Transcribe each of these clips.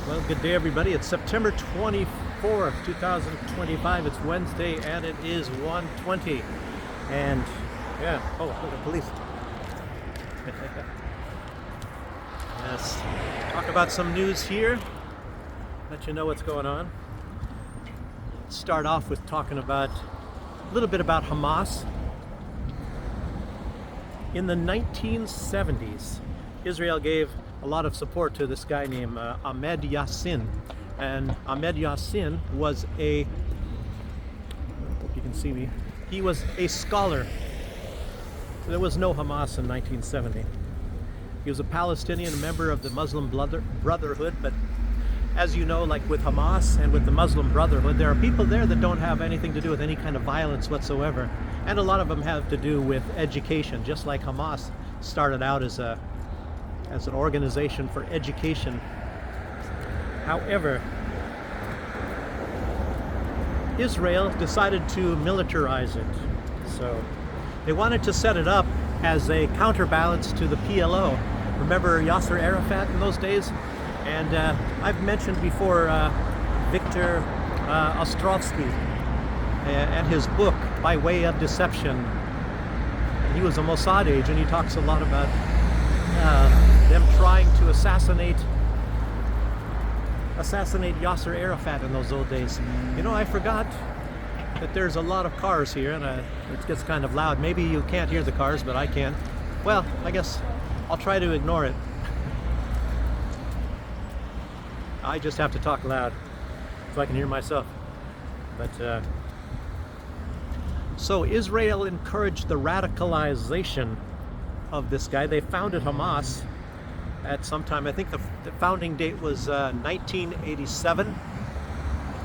Well, good day, everybody. It's September 24th, 2025. It's Wednesday, and it is 1:20. And yeah, oh, look at police. Yes, talk about some news here. Let you know what's going on. Start off with talking about a little bit about Hamas. In the 1970s, Israel gave a lot of support to this guy named Ahmed Yassin. And Ahmed Yassin was a, hope you can see me, he was a scholar. There was no Hamas in 1970. He was a Palestinian, a member of the Muslim Brotherhood, but as you know, like with Hamas and with the Muslim Brotherhood, there are people there that don't have anything to do with any kind of violence whatsoever. And a lot of them have to do with education, just like Hamas started out as an organization for education. However, Israel decided to militarize it. So they wanted to set it up as a counterbalance to the PLO. Remember Yasser Arafat in those days? And I've mentioned before Viktor Ostrovsky and his book, By Way of Deception. He was a Mossad agent. He talks a lot about them trying to assassinate Yasser Arafat in those old days. You know, I forgot that there's a lot of cars here, and it gets kind of loud. Maybe you can't hear the cars, but I can. Well, I guess I'll try to ignore it. I just have to talk loud so I can hear myself. But so Israel encouraged the radicalization of this guy. They founded Hamas at some time. I think the founding date was 1987.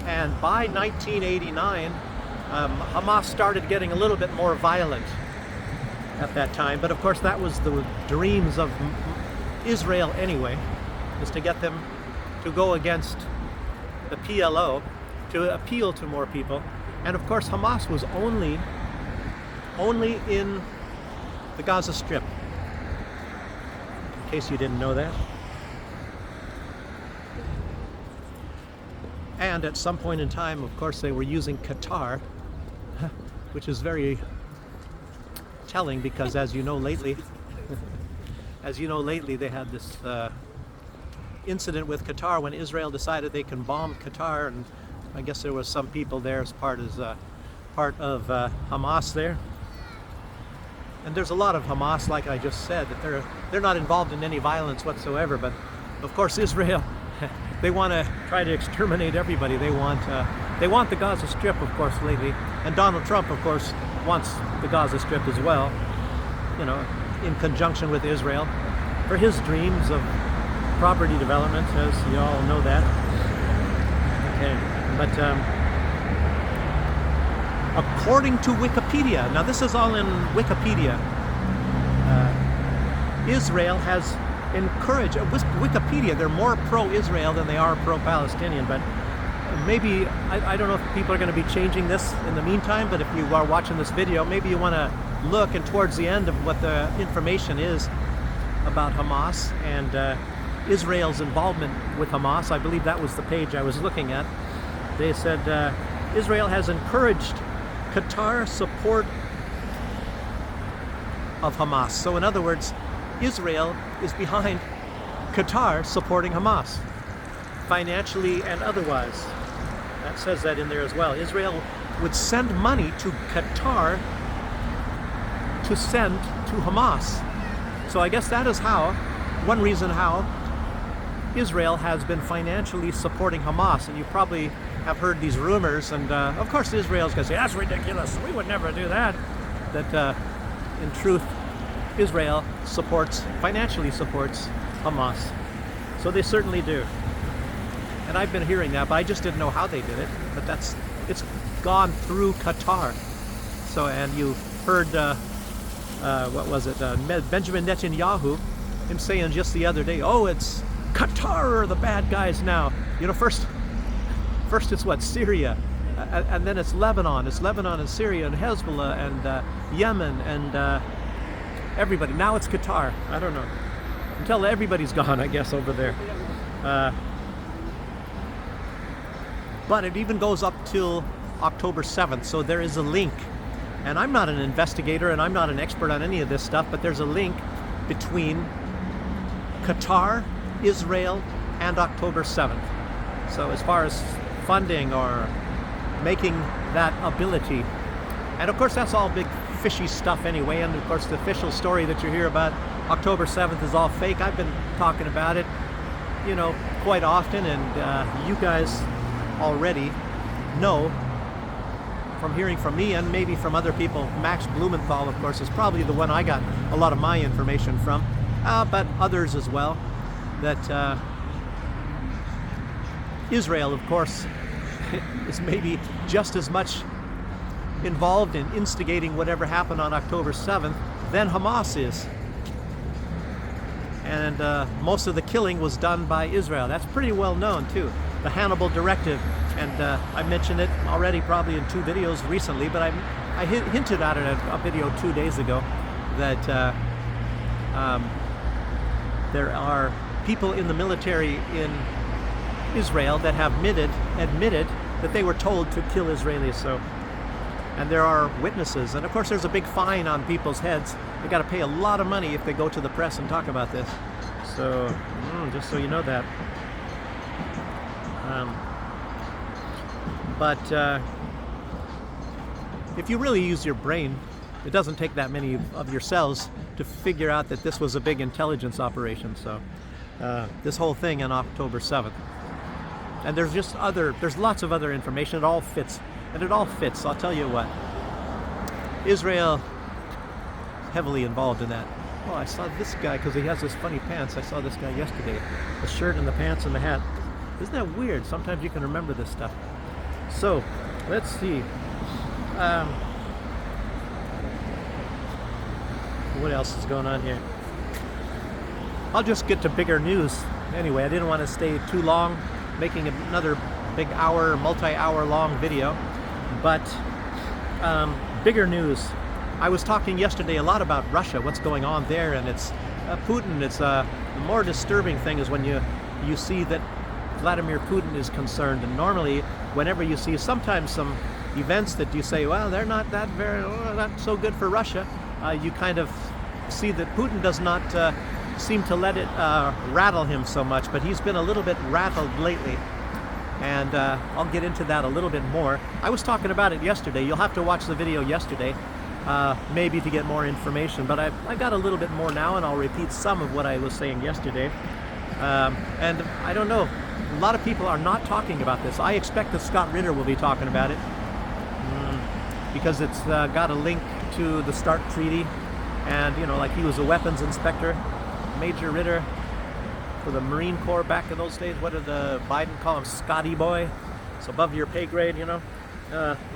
And by 1989, Hamas started getting a little bit more violent at that time. But of course, that was the dreams of Israel anyway, is to get them to go against the PLO, to appeal to more people. And of course, Hamas was only in the Gaza Strip, in case you didn't know that. And at some point in time, of course, they were using Qatar, which is very telling because, as you know, lately they had this incident with Qatar when Israel decided they can bomb Qatar, and I guess there was some people there as part of Hamas there. And there's a lot of Hamas, like I just said, that they're not involved in any violence whatsoever. But of course, Israel, they want to try to exterminate everybody. They want the Gaza Strip, of course, lately, and Donald Trump, of course, wants the Gaza Strip as well. You know, in conjunction with Israel, for his dreams of property development, as you all know that. Okay, but according to Wikipedia, now this is all in Wikipedia, Israel has encouraged, Wikipedia, they're more pro-Israel than they are pro-Palestinian, but maybe, I don't know if people are going to be changing this in the meantime, but if you are watching this video, maybe you want to look, and towards the end of what the information is about Hamas and Israel's involvement with Hamas, I believe that was the page I was looking at. They said Israel has encouraged Qatar support of Hamas. So in other words, Israel is behind Qatar supporting Hamas, financially and otherwise. That says that in there as well. Israel would send money to Qatar to send to Hamas. So I guess that is one reason how Israel has been financially supporting Hamas. And you probably have heard these rumors, and of course Israel's going to say, that's ridiculous, we would never do that. That in truth, Israel financially supports Hamas. So they certainly do. And I've been hearing that, but I just didn't know how they did it. But it's gone through Qatar. So, and you heard, what was it, Benjamin Netanyahu, him saying just the other day, oh, it's Qatar are the bad guys now. You know, first it's what, Syria, and then it's Lebanon. It's Lebanon and Syria and Hezbollah and Yemen and everybody. Now it's Qatar. I don't know. Until everybody's gone, I guess, over there. but it even goes up till October 7th, so there is a link. And I'm not an investigator and I'm not an expert on any of this stuff, but there's a link between Qatar, Israel, and October 7th. So as far as funding or making that ability, and of course that's all big fishy stuff anyway, and of course the official story that you hear about October 7th is all fake. I've been talking about it, you know, quite often, and you guys already know from hearing from me and maybe from other people. Max Blumenthal, of course, is probably the one I got a lot of my information from, but others as well, that Israel, of course, is maybe just as much involved in instigating whatever happened on October 7th than Hamas is. And most of the killing was done by Israel. That's pretty well known too. The Hannibal Directive. And I mentioned it already probably in 2 videos recently, but I hinted at it in a video 2 days ago that there are people in the military in Israel that have admitted that they were told to kill Israelis. So, and there are witnesses, and of course there's a big fine on people's heads. They got to pay a lot of money if they go to the press and talk about this. So just so you know that. But if you really use your brain, it doesn't take that many of your cells to figure out that this was a big intelligence operation. So this whole thing on October 7th. And there's lots of other information. It all fits. And it all fits. I'll tell you what. Israel heavily involved in that. Oh, I saw this guy because he has this funny pants. I saw this guy yesterday. The shirt and the pants and the hat. Isn't that weird? Sometimes you can remember this stuff. So, let's see. What else is going on here? I'll just get to bigger news. Anyway, I didn't want to stay too long making another big hour, multi-hour long video. But bigger news. I was talking yesterday a lot about Russia, what's going on there, and it's Putin. It's the more disturbing thing is when you see that Vladimir Putin is concerned. And normally, whenever you see sometimes some events that you say, well, they're not not so good for Russia, you kind of see that Putin does not seem to let it rattle him so much. But he's been a little bit rattled lately. And I'll get into that a little bit more. I was talking about it yesterday. You'll have to watch the video yesterday, maybe to get more information. But I got a little bit more now, and I'll repeat some of what I was saying yesterday. And I don't know. A lot of people are not talking about this. I expect that Scott Ritter will be talking about it because it's got a link to the START treaty, and you know, like he was a weapons inspector, Major Ritter for the Marine Corps back in those days. What did Biden call him? Scotty boy. It's above your pay grade, you know.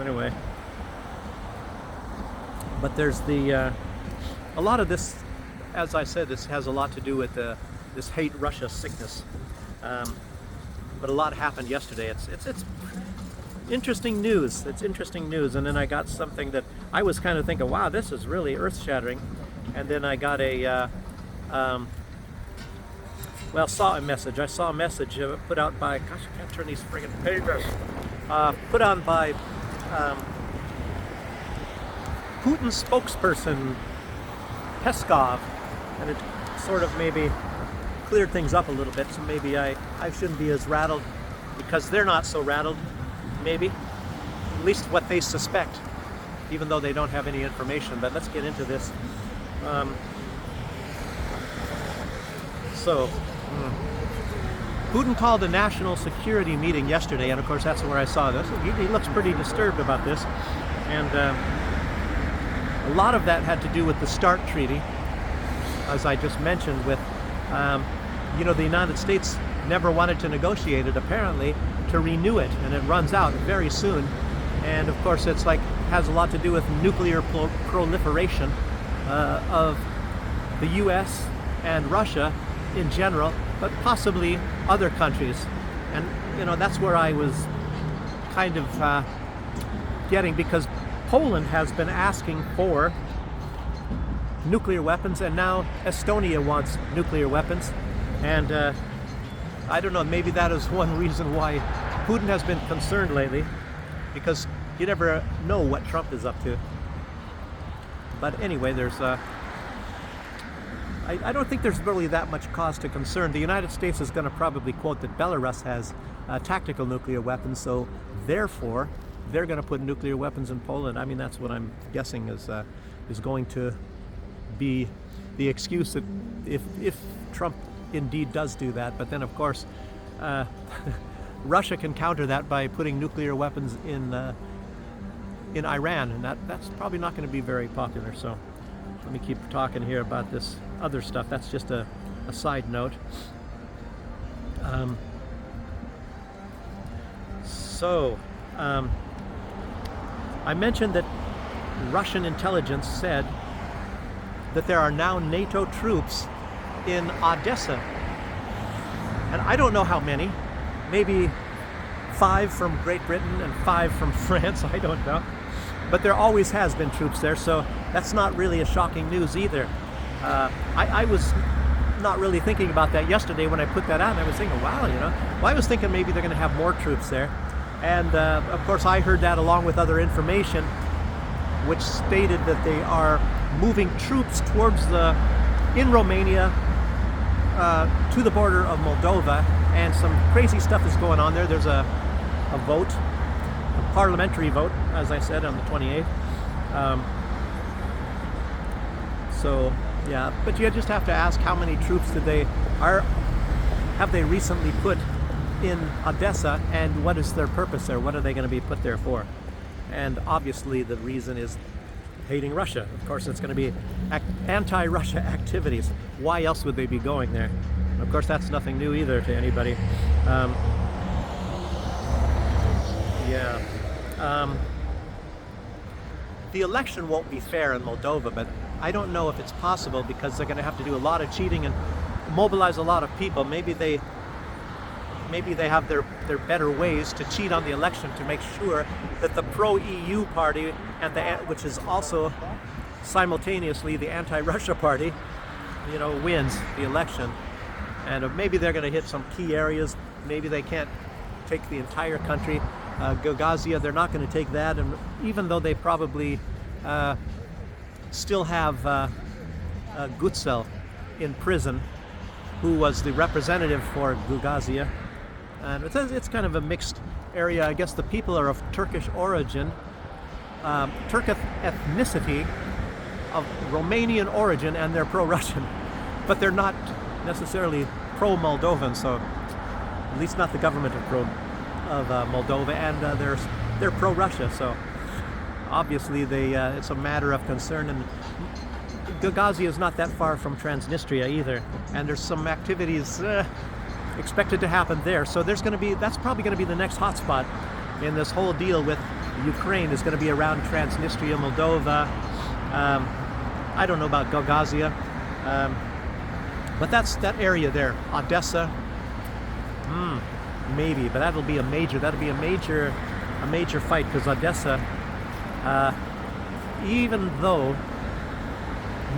Anyway, but there's a lot of this. As I said, this has a lot to do with this hate Russia sickness. But a lot happened yesterday. It's interesting news. It's interesting news. And then I got something that I was kind of thinking, wow, this is really earth-shattering. And then I got saw a message. I saw a message put out by, gosh, I can't turn these friggin' pages. Put on by Putin's spokesperson, Peskov. And it sort of maybe cleared things up a little bit, so maybe I shouldn't be as rattled because they're not so rattled, maybe. At least what they suspect, even though they don't have any information. But let's get into this. Putin called a national security meeting yesterday, and of course that's where I saw this. He looks pretty disturbed about this. And a lot of that had to do with the START treaty, as I just mentioned, with the United States never wanted to negotiate it, apparently, to renew it, and it runs out very soon. And of course it's has a lot to do with nuclear proliferation of the US and Russia in general, but possibly other countries. And that's where I was kind of getting, because Poland has been asking for nuclear weapons, and now Estonia wants nuclear weapons. And I don't know, maybe that is one reason why Putin has been concerned lately because you never know what Trump is up to. But anyway, there's I don't think there's really that much cause to concern. The United States is going to probably quote that Belarus has tactical nuclear weapons, so therefore they're going to put nuclear weapons in Poland. I mean, that's what I'm guessing is going to be the excuse that if Trump indeed does do that. But then, of course, Russia can counter that by putting nuclear weapons in Iran, and that's probably not going to be very popular. So let me keep talking here about this other stuff. That's just a side note. I mentioned that Russian intelligence said that there are now NATO troops in Odessa. And I don't know how many. Maybe 5 from Great Britain and 5 from France, I don't know. But there always has been troops there, so that's not really a shocking news either. I was not really thinking about that yesterday when I put that out, and I was thinking, wow, well, I was thinking maybe they're going to have more troops there. And of course I heard that along with other information which stated that they are moving troops towards in Romania to the border of Moldova, and some crazy stuff is going on there. There's a vote, a parliamentary vote, as I said, on the 28th. So yeah, but you just have to ask how many troops have they recently put in Odessa, and what is their purpose there? What are they going to be put there for? And obviously the reason is hating Russia. Of course, it's going to be anti-Russia activities. Why else would they be going there? Of course, that's nothing new either to anybody. The election won't be fair in Moldova, but I don't know if it's possible because they're going to have to do a lot of cheating and mobilize a lot of people. Maybe they have their better ways to cheat on the election to make sure that the pro-EU party, which is also simultaneously the anti-Russia party, wins the election. And maybe they're going to hit some key areas. Maybe they can't take the entire country. Gagauzia, they're not going to take that. And even though they probably still have Gutzel in prison, who was the representative for Gagauzia. And it's kind of a mixed area. I guess the people are of Turkish origin, Turkic ethnicity, of Romanian origin, and they're pro-Russian. But they're not necessarily pro-Moldovan, so at least not the government of Moldova, and they're pro-Russia. So obviously it's a matter of concern. And Gagauzia is not that far from Transnistria either, and there's some activities expected to happen there. So that's probably going to be the next hotspot in this whole deal with Ukraine, is going to be around Transnistria, Moldova. I don't know about Gagauzia, but that's that area there. Odessa, maybe, but that'll be a major fight, because Odessa, even though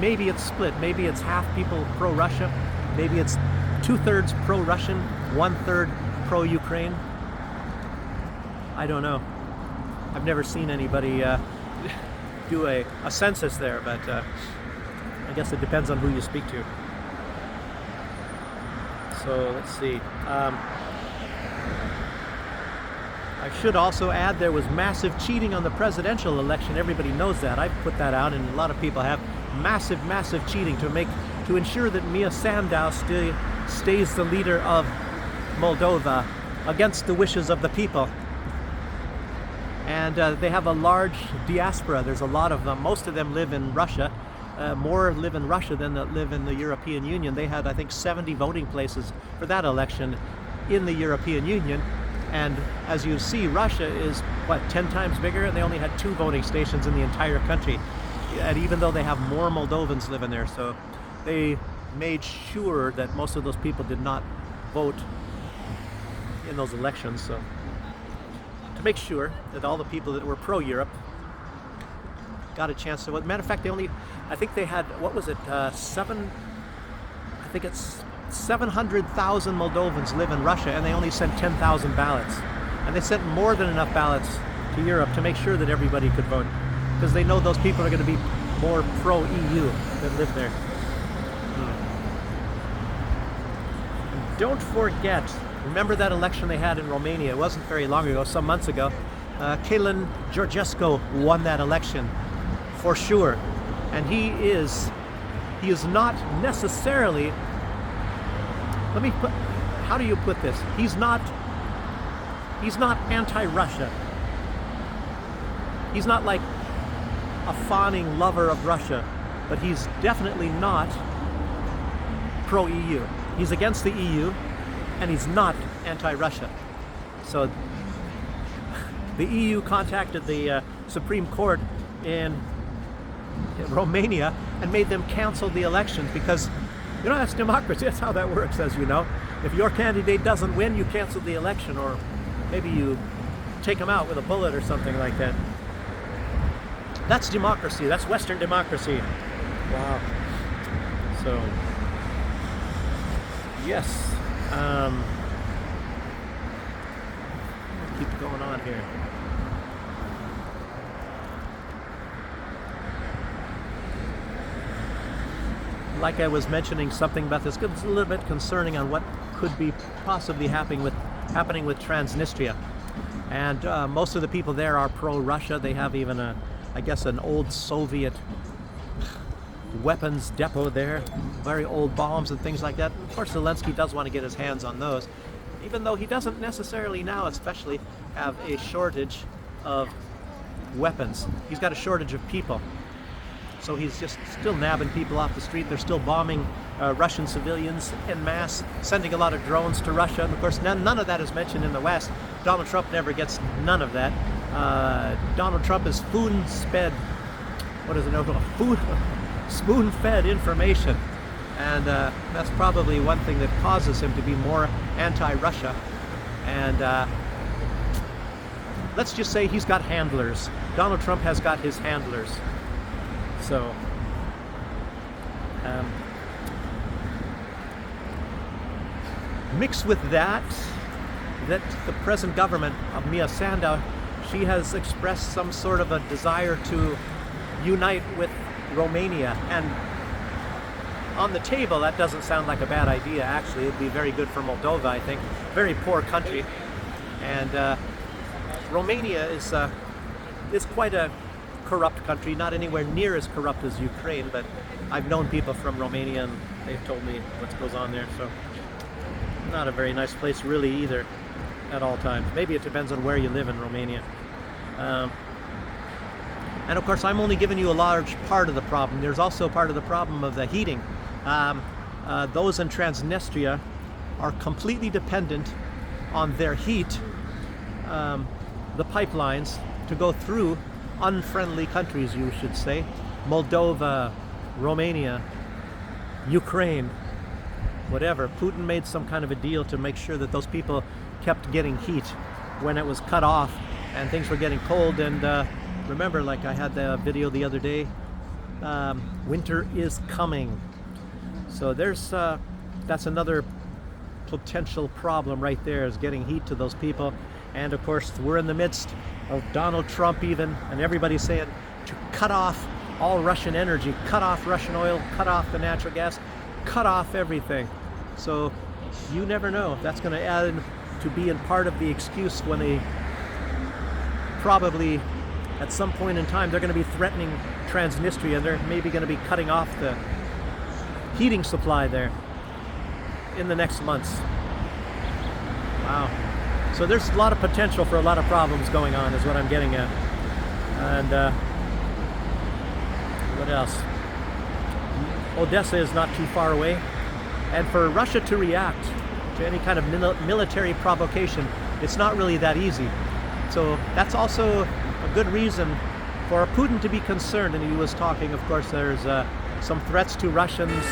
maybe it's split, maybe it's half people pro-Russia, maybe it's 2/3 pro-Russian, 1/3 pro-Ukraine. I don't know. I've never seen anybody do a census there, but I guess it depends on who you speak to. So let's see. I should also add there was massive cheating on the presidential election. Everybody knows that. I've put that out, and a lot of people have. Massive cheating to ensure that Mia Sandow stays the leader of Moldova against the wishes of the people. And they have a large diaspora. There's a lot of them. Most of them live in Russia. More live in Russia than that live in the European Union. They had, I think, 70 voting places for that election in the European Union. And as you see, Russia is, 10 times bigger, and they only had 2 voting stations in the entire country. And even though they have more Moldovans living there, so they made sure that most of those people did not vote in those elections. So to make sure that all the people that were pro-Europe got a chance to vote. Matter of fact, I think they had, 700,000 Moldovans live in Russia, and they only sent 10,000 ballots. And they sent more than enough ballots to Europe to make sure that everybody could vote, because they know those people are going to be more pro-EU that live there. Don't forget, remember that election they had in Romania? It wasn't very long ago, some months ago. Călin Georgescu won that election for sure, and he is not necessarily. How do you put this? He's not anti-Russia. He's not like a fawning lover of Russia, but he's definitely not pro-EU. He's against the EU, and he's not anti-Russia. So the EU contacted the Supreme Court in Romania and made them cancel the elections, because, you know, that's democracy. That's how that works, as you know. If your candidate doesn't win, you cancel the election, or maybe you take him out with a bullet or something like that. That's democracy. That's Western democracy. Wow. So, yes. Keep going on here. Like I was mentioning something about this, it's a little bit concerning on what could be possibly happening with Transnistria. And most of the people there are pro-Russia. They have even I guess an old Soviet weapons depot there, very old bombs and things like that. Of course, Zelensky does want to get his hands on those, even though he doesn't necessarily now especially have a shortage of weapons. He's got a shortage of people. So he's just still nabbing people off the street. They're still bombing Russian civilians en masse, sending a lot of drones to Russia. And of course, none of that is mentioned in the West. Donald Trump never gets none of that. Donald Trump is spoon-fed information. And that's probably one thing that causes him to be more anti-Russia. And let's just say he's got handlers. Donald Trump has got his handlers. So, mixed with that the present government of Mia Sandu, she has expressed some sort of a desire to unite with Romania. And on the table, that doesn't sound like a bad idea, actually. It'd be very good for Moldova, I think. Very poor country. And Romania is quite a corrupt country, not anywhere near as corrupt as Ukraine, but I've known people from Romania and they've told me what goes on there, so not a very nice place really either at all times. Maybe it depends on where you live in Romania. And of course, I'm only giving you a large part of the problem. There's also part of the problem of the heating. Those in Transnistria are completely dependent on their heat, the pipelines, to go through unfriendly countries, you should say. Moldova, Romania, Ukraine, whatever. Putin made some kind of a deal to make sure that those people kept getting heat when it was cut off and things were getting cold. And remember, like I had the video the other day, winter is coming. So that's another potential problem right there, is getting heat to those people. And of course, we're in the midst of Donald Trump even, and everybody's saying to cut off all Russian energy, cut off Russian oil, cut off the natural gas, cut off everything. So you never know if that's going to add to being part of the excuse when they probably at some point in time they're going to be threatening Transnistria. They're maybe going to be cutting off the heating supply there in the next months. Wow. So there's a lot of potential for a lot of problems going on, is what I'm getting at. And what else? Odessa is not too far away. And for Russia to react to any kind of military provocation, it's not really that easy. So that's also a good reason for Putin to be concerned. And he was talking, of course, there's some threats to Russia's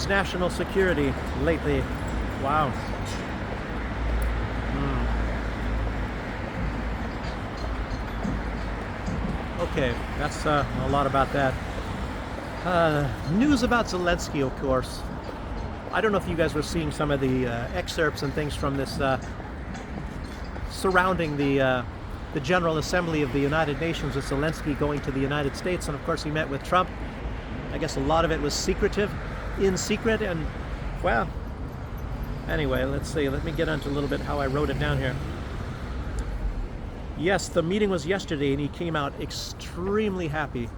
national security lately. Wow. Okay, that's a lot about that. News about Zelensky, of course. I don't know if you guys were seeing some of the excerpts and things from this surrounding the General Assembly of the United Nations, with Zelensky going to the United States, and of course he met with Trump. I guess a lot of it was secretive, in secret, and well, anyway, let's see. Let me get onto a little bit how I wrote it down here. Yes, the meeting was yesterday, and he came out extremely happy.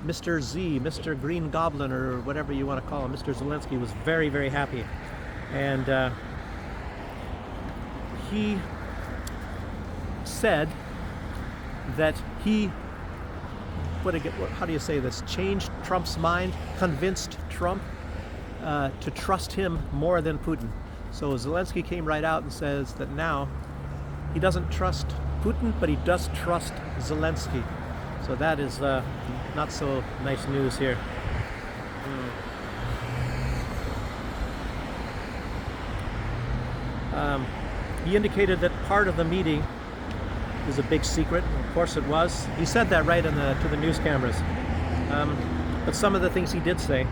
Mr. Z, Mr. Green Goblin, or whatever you want to call him, Mr. Zelensky was very, very happy, and he said that he, how do you say this, changed Trump's mind, convinced Trump to trust him more than Putin. So Zelensky came right out and says that now he doesn't trust Putin, but he does trust Zelensky. So that is not so nice news here. He indicated that part of the meeting is a big secret. Of course it was. He said that right to the news cameras. But some of the things he did say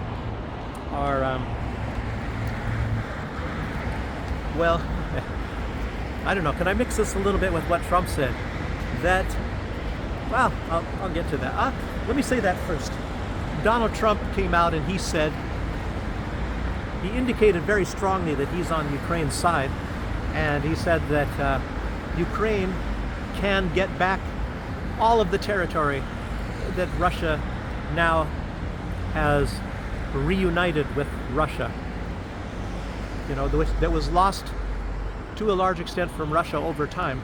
are, well, I don't know. Can I mix this a little bit with what Trump said? That, well, I'll get to that. Let me say that first. Donald Trump came out and he said, he indicated very strongly that he's on Ukraine's side, and he said that Ukraine can get back all of the territory that Russia now has reunited with Russia. You know, that was lost to a large extent from Russia over time.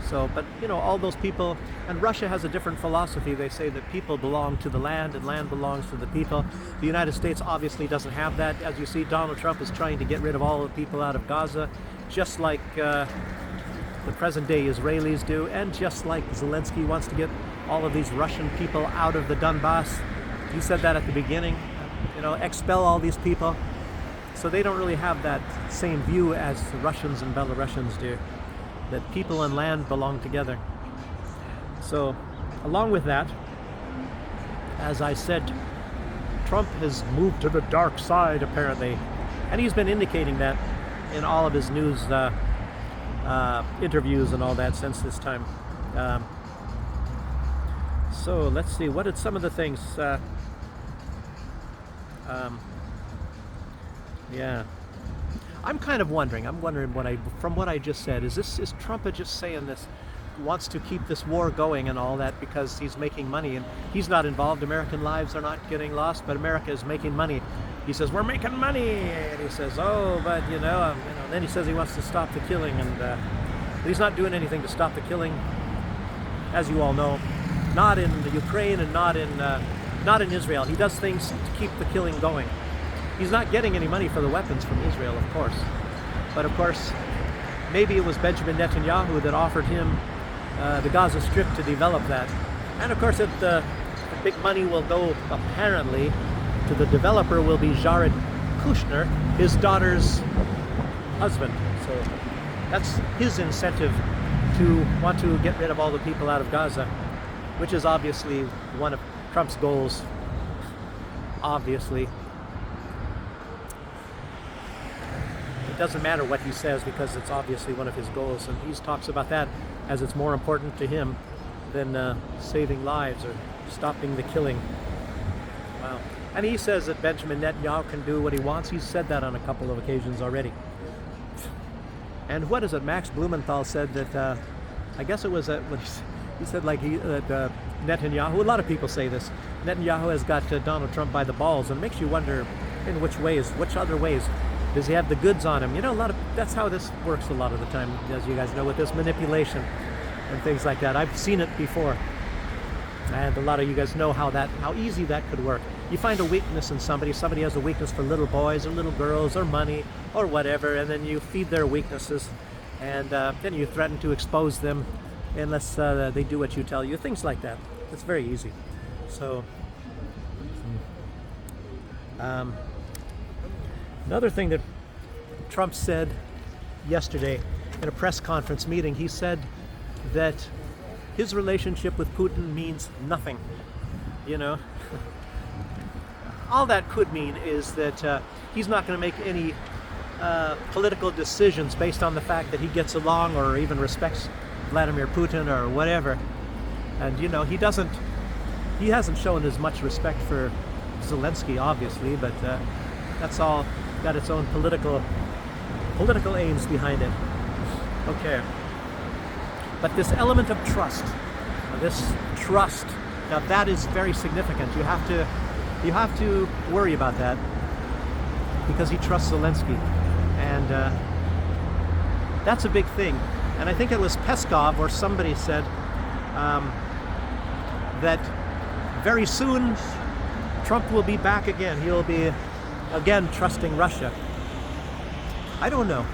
So, but you know, all those people, and Russia has a different philosophy. They say that people belong to the land and land belongs to the people. The United States obviously doesn't have that. As you see, Donald Trump is trying to get rid of all the people out of Gaza, just like the present-day Israelis do, and just like Zelensky wants to get all of these Russian people out of the Donbass. He said that at the beginning, you know, expel all these people. So they don't really have that same view as the Russians and Belarusians do, that people and land belong together. So, along with that, as I said, Trump has moved to the dark side, apparently. And he's been indicating that in all of his news interviews and all that since this time. So, let's see, what did some of the things... yeah. I'm kind of wondering, from what I just said, is Trump just saying this, wants to keep this war going and all that because he's making money and he's not involved, American lives are not getting lost, but America is making money. He says, we're making money, and he says, oh, but then he says he wants to stop the killing, and he's not doing anything to stop the killing, as you all know, not in the Ukraine and not in Israel. He does things to keep the killing going. He's not getting any money for the weapons from Israel, of course. But of course, maybe it was Benjamin Netanyahu that offered him the Gaza Strip to develop that. And of course, the big money will go, apparently, to the developer will be Jared Kushner, his daughter's husband. So that's his incentive to want to get rid of all the people out of Gaza, which is obviously one of Trump's goals, obviously. It doesn't matter what he says because it's obviously one of his goals, and he talks about that as it's more important to him than saving lives or stopping the killing. Wow. And he says that Benjamin Netanyahu can do what he wants. He's said that on a couple of occasions already. And what is it? Max Blumenthal said that, I guess it was he said like that Netanyahu, a lot of people say this, Netanyahu has got Donald Trump by the balls, and it makes you wonder in which other ways does he have the goods on him? You know, that's how this works a lot of the time, as you guys know, with this manipulation and things like that. I've seen it before, and a lot of you guys know how easy that could work. You find a weakness in somebody has a weakness for little boys or little girls or money or whatever, and then you feed their weaknesses, and then you threaten to expose them unless they do what you tell you, things like that. It's very easy. So, another thing that Trump said yesterday in a press conference meeting, he said that his relationship with Putin means nothing. You know, all that could mean is that he's not going to make any political decisions based on the fact that he gets along or even respects Vladimir Putin or whatever. And he hasn't shown as much respect for Zelensky, obviously, but that's all got its own political aims behind it. Okay. But this element of trust, now that is very significant. You have to worry about that because he trusts Zelensky, and that's a big thing. And I think it was Peskov or somebody said that very soon Trump will be back again. He'll be again trusting Russia. I don't know.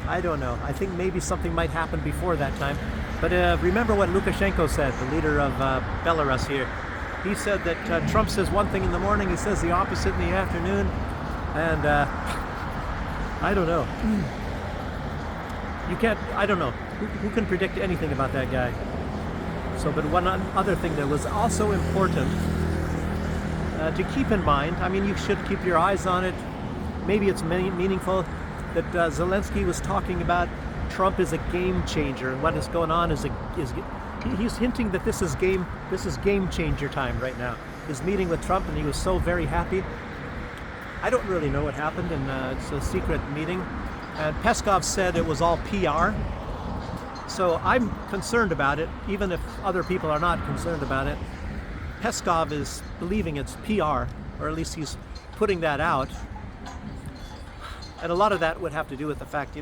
I think maybe something might happen before that time. But remember what Lukashenko said, the leader of Belarus here. He said that Trump says one thing in the morning, he says the opposite in the afternoon. And I don't know. I don't know. Who can predict anything about that guy? So, but one other thing that was also important to keep in mind, I mean, you should keep your eyes on it. Maybe it's meaningful that Zelensky was talking about Trump is a game changer, and what is going on is he's hinting that this is game changer time right now. His meeting with Trump, and he was so very happy. I don't really know what happened, and it's a secret meeting. And Peskov said it was all PR. So I'm concerned about it, even if other people are not concerned about it. Peskov is believing it's PR, or at least he's putting that out. And a lot of that would have to do with the fact,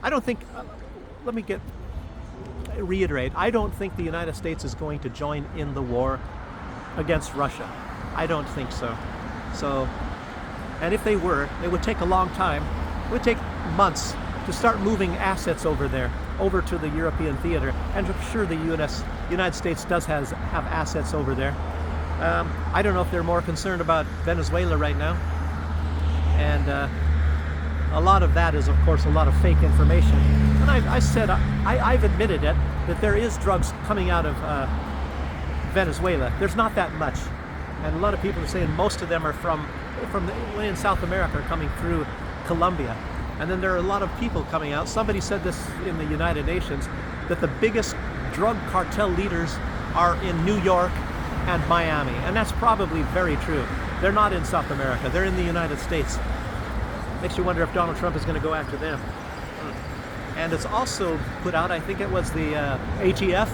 I don't think, reiterate, I don't think the United States is going to join in the war against Russia. I don't think so. And if they were, it would take a long time. It would take months to start moving assets over there, over to the European theater. And I'm sure the United States does have assets over there. I don't know if they're more concerned about Venezuela right now. And a lot of that is, of course, a lot of fake information. And I've admitted it, that there is drugs coming out of Venezuela. There's not that much. And a lot of people are saying most of them are from in South America, are coming through Colombia. And then there are a lot of people coming out. Somebody said this in the United Nations, that the biggest drug cartel leaders are in New York and Miami. And that's probably very true. They're not in South America. They're in the United States. Makes you wonder if Donald Trump is going to go after them. And it's also put out, I think it was the ATF,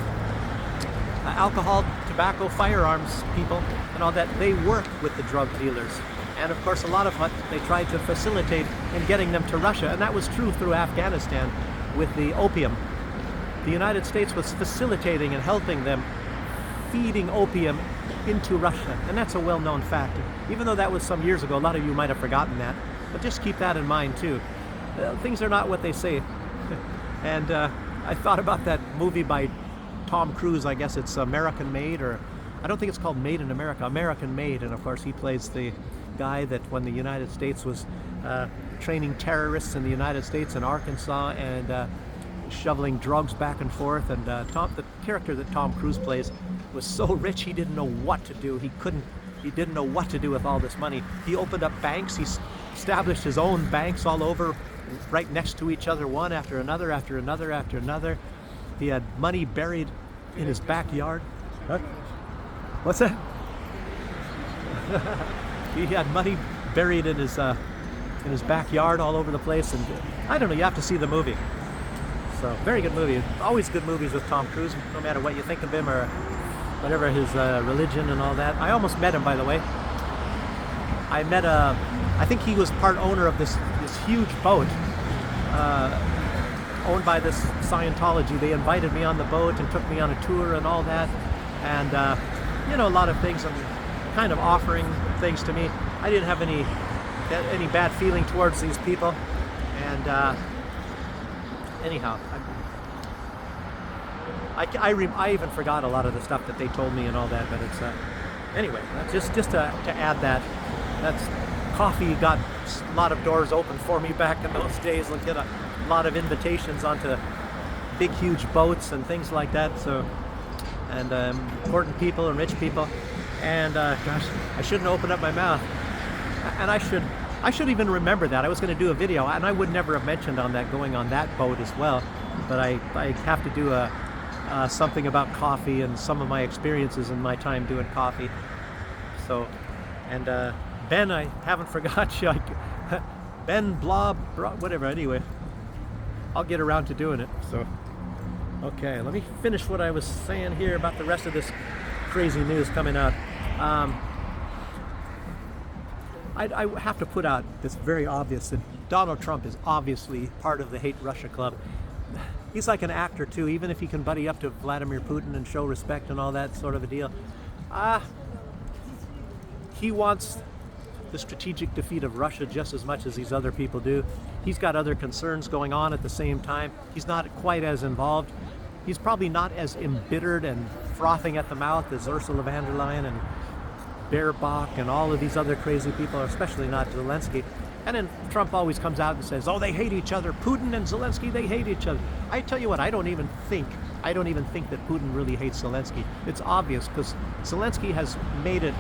alcohol, tobacco, firearms people, and all that, they work with the drug dealers. And of course, a lot of what they tried to facilitate in getting them to Russia, and that was true through Afghanistan with the opium. The United States was facilitating and helping them feeding opium into Russia, and that's a well-known fact. Even though that was some years ago, a lot of you might have forgotten that, but just keep that in mind too. Things are not what they say. And I thought about that movie by Tom Cruise, I guess it's American Made, or I don't think it's called Made in America, American Made, and of course he plays the guy that when the United States was training terrorists in the United States in Arkansas and shoveling drugs back and forth, and the character that Tom Cruise plays was so rich he didn't know what to do. He didn't know what to do with all this money. He opened up banks, he established his own banks all over, right next to each other, one after another, after another, after another. He had money buried in his backyard. Huh? What's that? He had money buried in his backyard all over the place, and I don't know, you have to see the movie. So, very good movie. Always good movies with Tom Cruise, no matter what you think of him or whatever his religion and all that. I almost met him, by the way. I think he was part owner of this huge boat owned by this Scientology. They invited me on the boat and took me on a tour and all that. And, a lot of things, and kind of offering things to me. I didn't have any bad feeling towards these people. And anyhow, I even forgot a lot of the stuff that they told me and all that, but it's anyway, just to add that, that's coffee got a lot of doors open for me back in those days. Look at a lot of invitations onto big huge boats and things like that, so, and important people and rich people, and gosh, I shouldn't open up my mouth, and I should I should even remember that. I was going to do a video, and I would never have mentioned on that going on that boat as well. But I have to do something about coffee and some of my experiences in my time doing coffee. So, and Ben, I haven't forgot you. Ben, Blob, whatever. Anyway, I'll get around to doing it. So, okay, let me finish what I was saying here about the rest of this crazy news coming out. I have to put out this very obvious that Donald Trump is obviously part of the Hate Russia Club. He's like an actor too, even if he can buddy up to Vladimir Putin and show respect and all that sort of a deal. He wants the strategic defeat of Russia just as much as these other people do. He's got other concerns going on at the same time. He's not quite as involved. He's probably not as embittered and frothing at the mouth as Ursula von der Leyen and Baerbock and all of these other crazy people, especially not Zelensky. And then Trump always comes out and says, oh, they hate each other. Putin and Zelensky, they hate each other. I tell you what, I don't even think that Putin really hates Zelensky. It's obvious because Zelensky has made it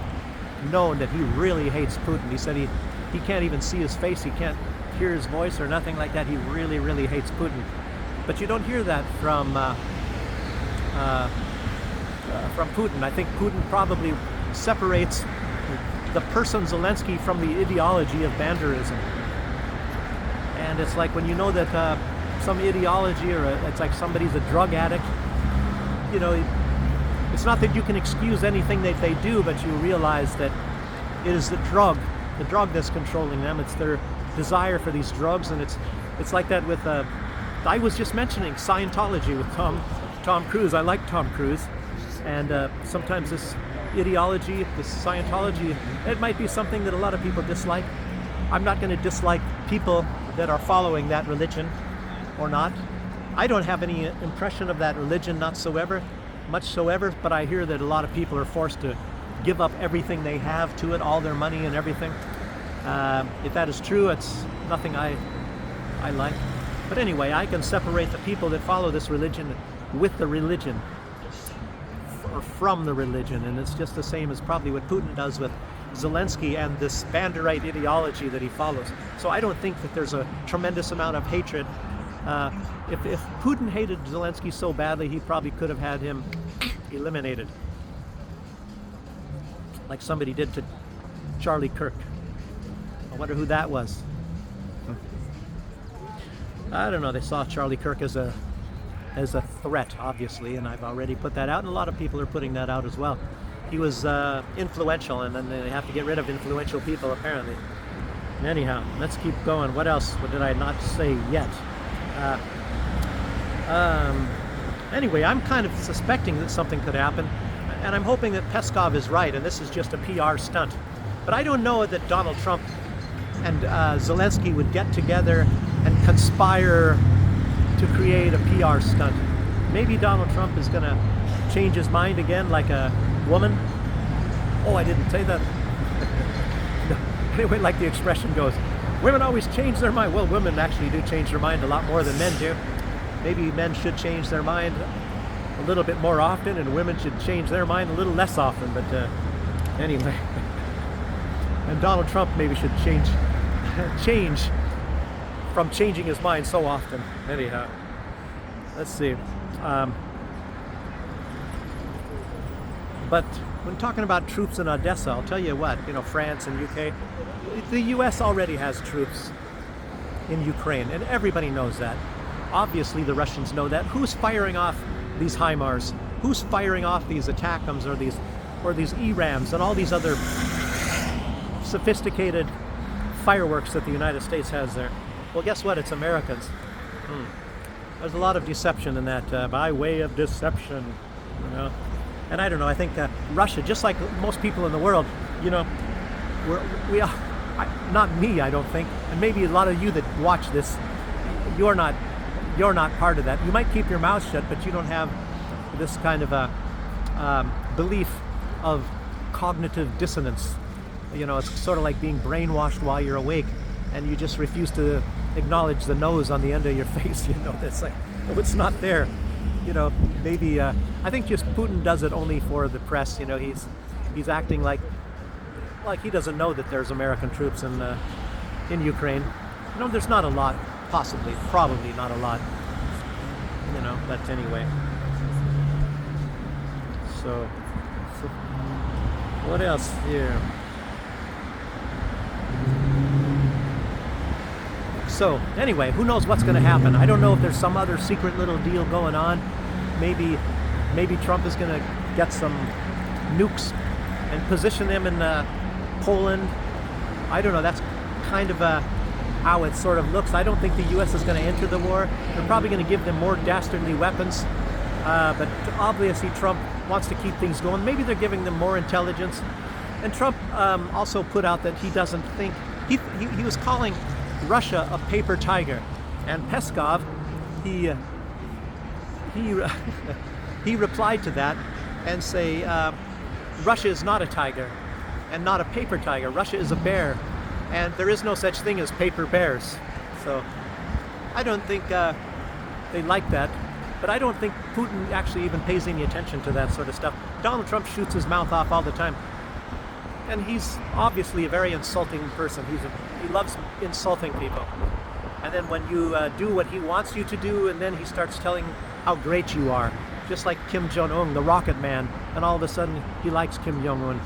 known that he really hates Putin. He said he can't even see his face, he can't hear his voice or nothing like that. He really, really hates Putin. But you don't hear that from Putin. I think Putin probably separates the person Zelensky from the ideology of banderism. And it's like when you know that some ideology it's like somebody's a drug addict, you know, it's not that you can excuse anything that they do, but you realize that it is the drug that's controlling them. It's their desire for these drugs, and it's like that with I was just mentioning Scientology with Tom Cruise. I like Tom Cruise, and sometimes this ideology, this Scientology, it might be something that a lot of people dislike. I'm not going to dislike people that are following that religion or not. I don't have any impression of that religion much soever, but I hear that a lot of people are forced to give up everything they have to it, all their money and everything. If that is true, it's nothing I like. But anyway, I can separate the people that follow this religion with the religion or from the religion, and it's just the same as probably what Putin does with Zelensky and this Banderite ideology that he follows. So I don't think that there's a tremendous amount of hatred. If Putin hated Zelensky so badly, he probably could have had him eliminated, like somebody did to Charlie Kirk. I wonder who that was. I don't know. They saw Charlie Kirk as a threat, obviously, and I've already put that out, and a lot of people are putting that out as well. He was influential, and then they have to get rid of influential people, apparently. Anyhow, let's keep going. What else? What did I not say yet? Anyway, I'm kind of suspecting that something could happen, and I'm hoping that Peskov is right, and this is just a PR stunt. But I don't know that Donald Trump and Zelensky would get together and conspire to create a PR stunt. Maybe Donald Trump is going to change his mind again like a woman. Oh, I didn't say that. No. Anyway, like the expression goes, women always change their mind. Well, women actually do change their mind a lot more than men do. Maybe men should change their mind a little bit more often, and women should change their mind a little less often. But anyway, and Donald Trump maybe should change from changing his mind so often. Anyhow, let's see. But when talking about troops in Odessa, I'll tell you what, France and UK, the US already has troops in Ukraine, and everybody knows that. Obviously, the Russians know that. Who's firing off these HIMARS? Who's firing off these ATACMS or these ERAMs and all these other sophisticated fireworks that the United States has there? Well, guess what? It's Americans. There's a lot of deception in that, by way of deception, And I don't know, I think Russia, just like most people in the world, we are, not me, I don't think, and maybe a lot of you that watch this, you're not part of that. You might keep your mouth shut, but you don't have this kind of a belief of cognitive dissonance. It's sort of like being brainwashed while you're awake, and you just refuse to acknowledge the nose on the end of your face. That's like, it's not there. Maybe I think just Putin does it only for the press. He's acting like he doesn't know that there's American troops in in Ukraine. There's not a lot, probably not a lot, but anyway. So what else here? So anyway, who knows what's going to happen? I don't know if there's some other secret little deal going on. Maybe Trump is going to get some nukes and position them in Poland. I don't know. That's kind of how it sort of looks. I don't think the U.S. is going to enter the war. They're probably going to give them more dastardly weapons. But obviously Trump wants to keep things going. Maybe they're giving them more intelligence. And Trump also put out that he doesn't think... He was calling Russia a paper tiger, and Peskov he replied to that and say Russia is not a tiger and not a paper tiger. Russia is a bear, and there is no such thing as paper bears. So I don't think they like that, but I don't think Putin actually even pays any attention to that sort of stuff. Donald Trump shoots his mouth off all the time, and he's obviously a very insulting person. He loves insulting people. And then when you do what he wants you to do, and then he starts telling how great you are, just like Kim Jong-un, the rocket man, and all of a sudden he likes Kim Jong-un.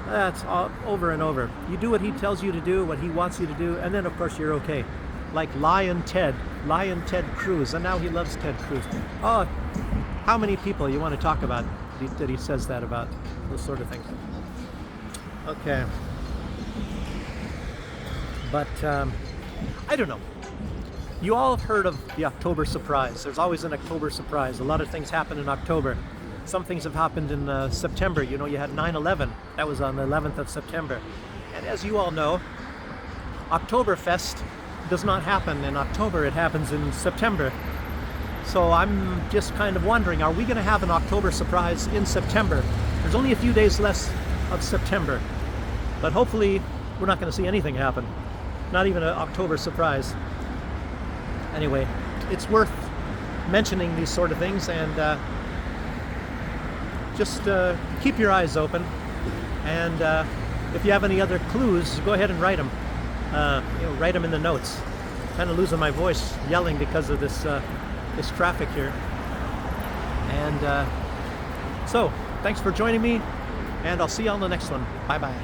That's all, over and over. You do what he tells you to do, what he wants you to do, and then of course you're okay. Like Lion Ted Cruz, and now he loves Ted Cruz. Oh, how many people you want to talk about that he says that about, those sort of things. Okay. But I don't know. You all have heard of the October surprise. There's always an October surprise. A lot of things happen in October. Some things have happened in September. You had 9/11. That was on the 11th of September. And as you all know, Oktoberfest does not happen in October. It happens in September. So I'm just kind of wondering, are we going to have an October surprise in September? There's only a few days less of September. But hopefully we're not going to see anything happen. Not even an October surprise. Anyway, it's worth mentioning these sort of things, and just keep your eyes open. And if you have any other clues, go ahead and write them. Write them in the notes. Kind of losing my voice yelling because of this traffic here. And so, thanks for joining me, and I'll see you on the next one. Bye-bye.